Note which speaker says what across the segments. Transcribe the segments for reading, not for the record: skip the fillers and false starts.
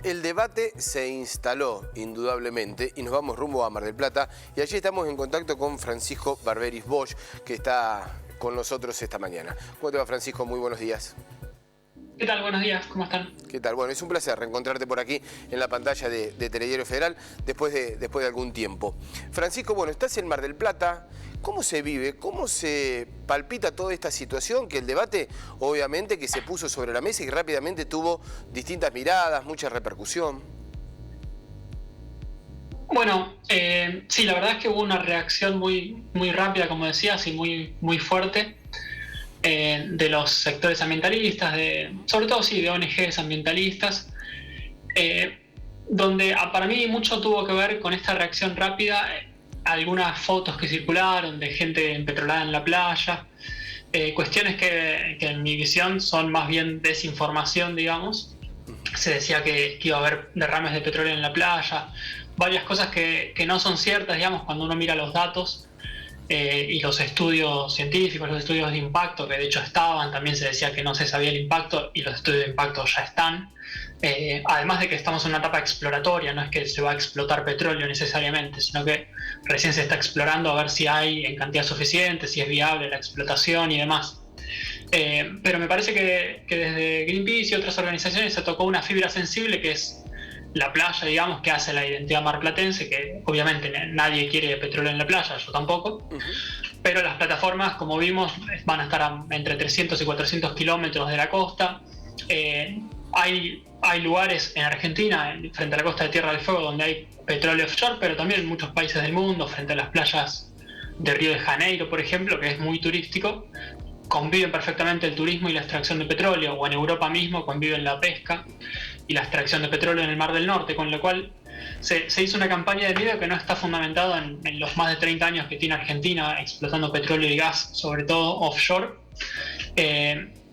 Speaker 1: el debate se instaló indudablemente y nos vamos rumbo a Mar del Plata y allí estamos en contacto con Francisco Barberis Bosch, que está con nosotros esta mañana. ¿Cómo te va, Francisco? Muy buenos días.
Speaker 2: ¿Qué tal? Buenos días, ¿cómo están?
Speaker 1: ¿Qué tal? Bueno, es un placer reencontrarte por aquí en la pantalla de Telediario Federal después de algún tiempo. Francisco, bueno, estás en Mar del Plata. ¿Cómo se vive? ¿Cómo se palpita toda esta situación? Que el debate, obviamente, que se puso sobre la mesa y rápidamente tuvo distintas miradas, mucha repercusión.
Speaker 2: Bueno, sí, la verdad es que hubo una reacción muy rápida, como decías, y muy fuerte de los sectores ambientalistas, sobre todo sí, de ONGs ambientalistas, donde para mí mucho tuvo que ver con esta reacción rápida, algunas fotos que circularon de gente empetrolada en la playa, cuestiones que en mi visión son más bien desinformación, digamos. Se decía que iba a haber derrames de petróleo en la playa, varias cosas que no son ciertas, digamos, cuando uno mira los datos y los estudios científicos, los estudios de impacto, que de hecho estaban, también se decía que no se sabía el impacto y los estudios de impacto ya están. Además de que estamos en una etapa exploratoria, no es que se va a explotar petróleo necesariamente, sino que recién se está explorando a ver si hay en cantidad suficiente, si es viable la explotación y demás. Pero me parece que desde Greenpeace y otras organizaciones se tocó una fibra sensible que es la playa, digamos, que hace la identidad marplatense, que obviamente nadie quiere petróleo en la playa, yo tampoco, pero las plataformas, como vimos, van a estar entre 300 y 400 kilómetros de la costa. Hay lugares en Argentina, frente a la costa de Tierra del Fuego, donde hay petróleo offshore, pero también en muchos países del mundo, frente a las playas de Río de Janeiro, por ejemplo, que es muy turístico, conviven perfectamente el turismo y la extracción de petróleo, o en Europa mismo conviven la pesca y la extracción de petróleo en el Mar del Norte, con lo cual se hizo una campaña de miedo que no está fundamentada en los más de 30 años que tiene Argentina explotando petróleo y gas, sobre todo offshore.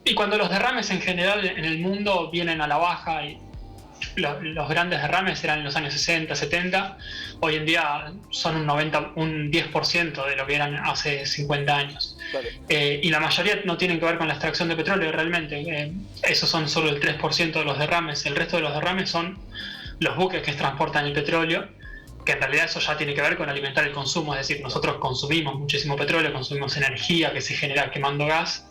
Speaker 2: Y cuando los derrames en general en el mundo vienen a la baja, y los grandes derrames eran en los años 60, 70, hoy en día son un 10% de lo que eran hace 50 años. Vale. Y la mayoría no tienen que ver con la extracción de petróleo realmente. Esos son solo el 3% de los derrames. El resto de los derrames son los buques que transportan el petróleo, que en realidad eso ya tiene que ver con alimentar el consumo. Es decir, nosotros consumimos muchísimo petróleo, consumimos energía que se genera quemando gas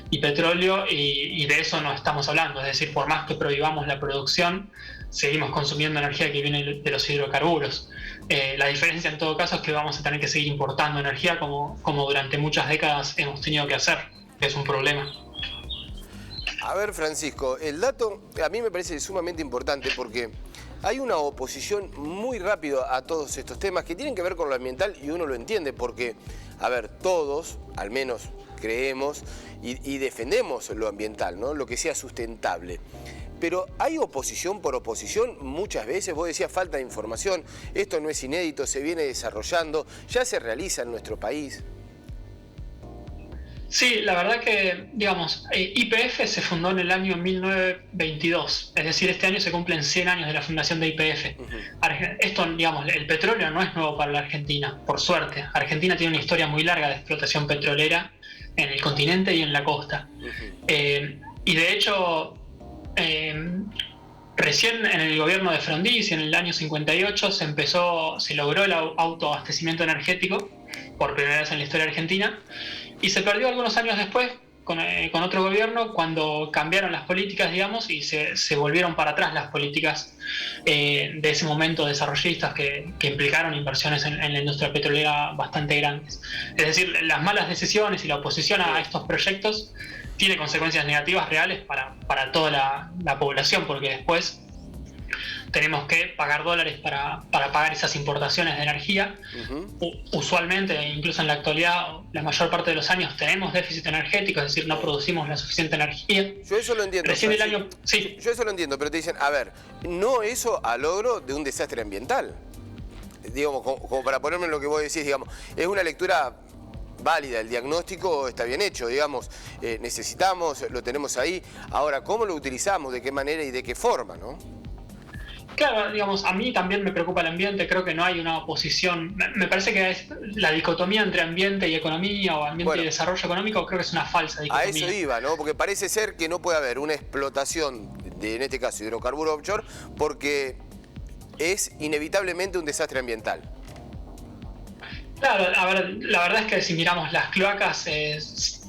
Speaker 2: y petróleo, y de eso no estamos hablando. Es decir, por más que prohibamos la producción, seguimos consumiendo energía que viene de los hidrocarburos. La diferencia en todo caso es que vamos a tener que seguir importando energía como durante muchas décadas hemos tenido que hacer, que es un problema.
Speaker 1: A ver, Francisco, el dato a mí me parece sumamente importante porque hay una oposición muy rápida a todos estos temas que tienen que ver con lo ambiental, y uno lo entiende porque, a ver, todos, al menos creemos y defendemos lo ambiental, ¿no? Lo que sea sustentable. Pero hay oposición por oposición muchas veces. Vos decías falta de información, esto no es inédito, se viene desarrollando, ya se realiza en nuestro país.
Speaker 2: Sí, la verdad que, digamos, YPF se fundó en el año 1922, es decir, este año se cumplen 100 años de la fundación de YPF. Esto, digamos, el petróleo no es nuevo para la Argentina, por suerte. Argentina tiene una historia muy larga de explotación petrolera en el continente y en la costa. Y de hecho, recién en el gobierno de Frondizi, en el año 58, se logró el autoabastecimiento energético por primera vez en la historia argentina, y se perdió algunos años después con otro gobierno, cuando cambiaron las políticas, digamos, y se volvieron para atrás las políticas de ese momento desarrollistas que implicaron inversiones en la industria petrolera bastante grandes. Es decir, las malas decisiones y la oposición a estos proyectos tiene consecuencias negativas reales para toda la población, porque después tenemos que pagar dólares para pagar esas importaciones de energía. Usualmente, incluso en la actualidad, la mayor parte de los años tenemos déficit energético, es decir, no producimos la suficiente energía.
Speaker 1: Yo eso lo entiendo.
Speaker 2: Recién el año, sí.
Speaker 1: Yo eso lo entiendo, pero te dicen, a ver, no eso a logro de un desastre ambiental. Digamos, como para ponerme en lo que vos decís, digamos, es una lectura válida, el diagnóstico está bien hecho, digamos, necesitamos, lo tenemos ahí. Ahora, ¿cómo lo utilizamos? ¿De qué manera y de qué forma, no?
Speaker 2: Claro, digamos, a mí también me preocupa el ambiente, creo que no hay una oposición. Me parece que es la dicotomía entre ambiente y economía, o ambiente y desarrollo económico, creo que es una falsa dicotomía.
Speaker 1: A eso iba, ¿no? Porque parece ser que no puede haber una explotación en este caso, hidrocarburos offshore, porque es inevitablemente un desastre ambiental.
Speaker 2: Claro, a ver, la verdad es que si miramos las cloacas,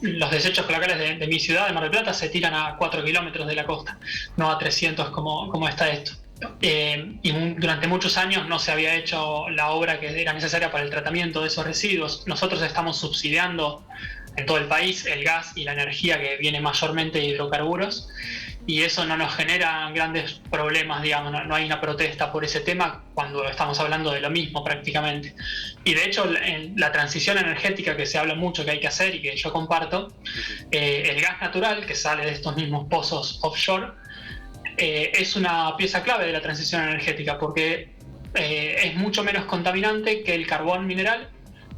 Speaker 2: los desechos cloacales de mi ciudad, de Mar del Plata, se tiran a 4 kilómetros de la costa, no a 300 como está esto. Y durante muchos años no se había hecho la obra que era necesaria para el tratamiento de esos residuos. Nosotros estamos subsidiando en todo el país el gas y la energía que viene mayormente de hidrocarburos, y eso no nos genera grandes problemas, digamos, no hay una protesta por ese tema cuando estamos hablando de lo mismo prácticamente. Y de hecho, en la transición energética que se habla mucho que hay que hacer y que yo comparto, el gas natural que sale de estos mismos pozos offshore es una pieza clave de la transición energética, porque es mucho menos contaminante que el carbón mineral,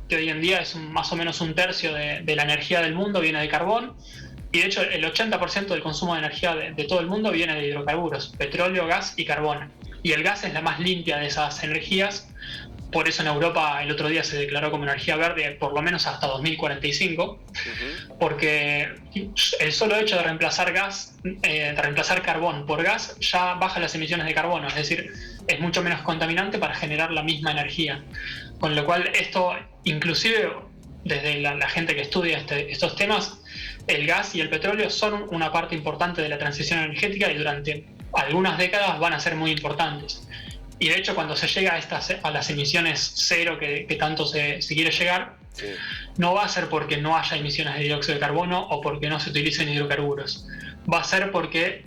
Speaker 2: que hoy en día es más o menos un tercio de la energía del mundo viene de carbón. Y de hecho el 80% del consumo de energía de todo el mundo viene de hidrocarburos, petróleo, gas y carbón. Y el gas es la más limpia de esas energías, por eso en Europa el otro día se declaró como energía verde por lo menos hasta 2045, porque el solo hecho de reemplazar carbón por gas ya baja las emisiones de carbono, es decir, es mucho menos contaminante para generar la misma energía. Con lo cual esto, inclusive desde la gente que estudia estos temas, el gas y el petróleo son una parte importante de la transición energética y durante algunas décadas van a ser muy importantes. Y de hecho, cuando se llega a las emisiones cero que tanto se quiere llegar, sí, no va a ser porque no haya emisiones de dióxido de carbono o porque no se utilicen hidrocarburos. Va a ser porque,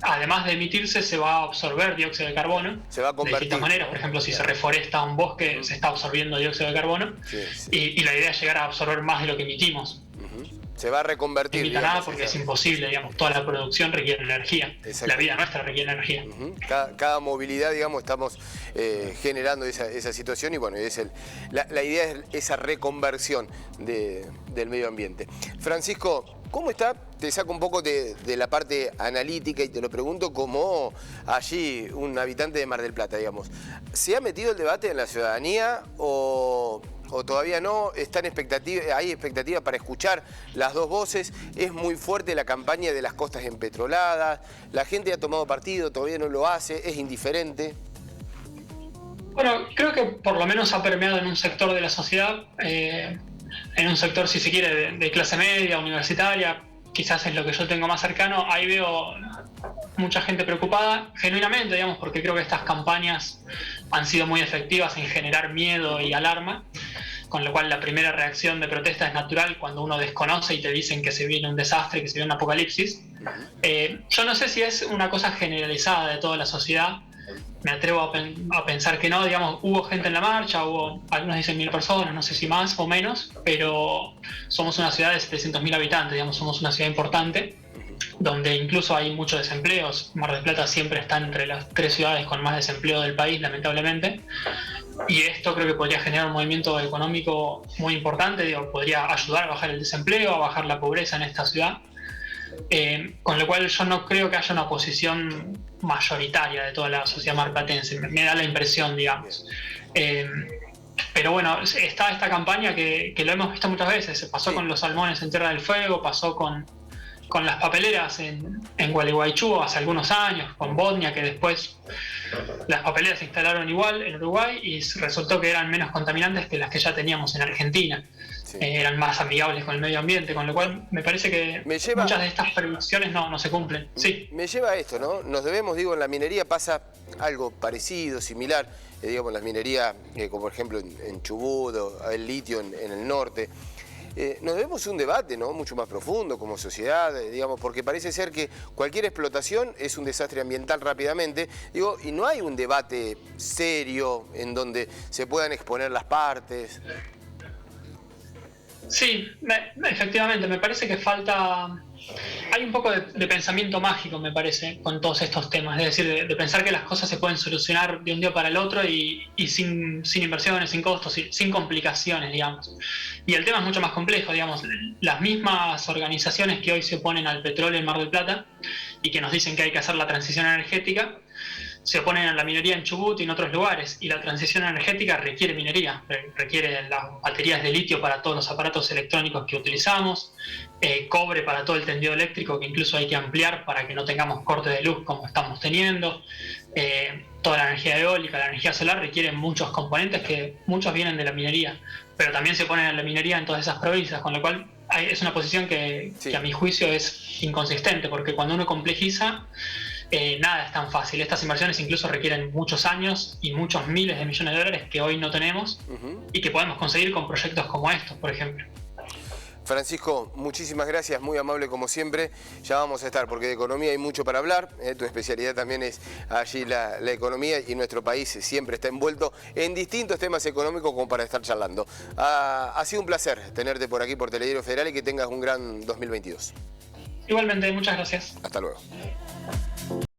Speaker 2: además de emitirse, se va a absorber dióxido de carbono.
Speaker 1: Se va a convertir,
Speaker 2: de distintas maneras. Por ejemplo, si se reforesta un bosque, se está absorbiendo dióxido de carbono. Sí, sí. Y la idea es llegar a absorber más de lo que emitimos.
Speaker 1: Se va a reconvertir.
Speaker 2: No emita nada porque es imposible, digamos, toda la producción requiere energía. La vida nuestra requiere energía.
Speaker 1: Cada movilidad, digamos, estamos generando esa situación y bueno, la idea es esa reconversión del medio ambiente. Francisco, ¿cómo está? Te saco un poco de la parte analítica y te lo pregunto como allí un habitante de Mar del Plata, digamos. ¿Se ha metido el debate en la ciudadanía o todavía no? ¿Hay expectativa para escuchar las dos voces? ¿Es muy fuerte la campaña de las costas empetroladas? ¿La gente ha tomado partido, todavía no lo hace? ¿Es indiferente?
Speaker 2: Bueno, creo que por lo menos ha permeado en un sector de la sociedad, en un sector, si se quiere, de clase media, universitaria, quizás es lo que yo tengo más cercano. Ahí veo mucha gente preocupada, genuinamente, digamos, porque creo que estas campañas han sido muy efectivas en generar miedo y alarma, con lo cual la primera reacción de protesta es natural cuando uno desconoce y te dicen que se viene un desastre, que se viene un apocalipsis. Yo no sé si es una cosa generalizada de toda la sociedad, me atrevo a pensar que no, digamos, hubo gente en la marcha, algunos dicen 1000 personas, no sé si más o menos, pero somos una ciudad de 700.000 habitantes, digamos, somos una ciudad importante, donde incluso hay mucho desempleo. Mar del Plata siempre está entre las 3 ciudades con más desempleo del país, lamentablemente, y esto creo que podría generar un movimiento económico muy importante, digo, podría ayudar a bajar el desempleo, a bajar la pobreza en esta ciudad, con lo cual yo no creo que haya una oposición mayoritaria de toda la sociedad marplatense, me da la impresión, digamos. Pero bueno, está esta campaña que lo hemos visto muchas veces, se pasó con los salmones en Tierra del Fuego, pasó con las papeleras en Gualeguaychú hace algunos años, con Bodnia, que después las papeleras se instalaron igual en Uruguay y resultó que eran menos contaminantes que las que ya teníamos en Argentina. Sí. Eran más amigables con el medio ambiente, con lo cual me parece que muchas de estas predicciones no se cumplen. Sí.
Speaker 1: Me lleva a esto, ¿no? Nos debemos, digo, en la minería pasa algo parecido, similar, digamos, las minerías, como por ejemplo en Chubut, o el litio en el norte. Nos debemos un debate, ¿no?, mucho más profundo como sociedad, digamos, porque parece ser que cualquier explotación es un desastre ambiental rápidamente, digo, y no hay un debate serio en donde se puedan exponer las partes.
Speaker 2: Sí, efectivamente, me parece que falta... Hay un poco de pensamiento mágico, me parece, con todos estos temas. Es decir, de pensar que las cosas se pueden solucionar de un día para el otro y sin inversiones, sin costos, sin complicaciones, digamos. Y el tema es mucho más complejo, digamos. Las mismas organizaciones que hoy se oponen al petróleo en Mar del Plata y que nos dicen que hay que hacer la transición energética, se oponen a la minería en Chubut y en otros lugares, y la transición energética requiere minería, requiere las baterías de litio para todos los aparatos electrónicos que utilizamos, cobre para todo el tendido eléctrico que incluso hay que ampliar para que no tengamos corte de luz como estamos teniendo, toda la energía eólica, la energía solar requieren muchos componentes que muchos vienen de la minería, pero también se oponen a la minería en todas esas provincias, con lo cual es una posición que a mi juicio es inconsistente, porque cuando uno complejiza, nada es tan fácil. Estas inversiones incluso requieren muchos años y muchos miles de millones de dólares que hoy no tenemos y que podemos conseguir con proyectos como estos, por ejemplo.
Speaker 1: Francisco, muchísimas gracias, muy amable como siempre. Ya vamos a estar, porque de economía hay mucho para hablar. Tu especialidad también es allí la economía, y nuestro país siempre está envuelto en distintos temas económicos como para estar charlando. Ha sido un placer tenerte por aquí por Telediario Federal y que tengas un gran 2022.
Speaker 2: Igualmente, muchas gracias.
Speaker 1: Hasta luego.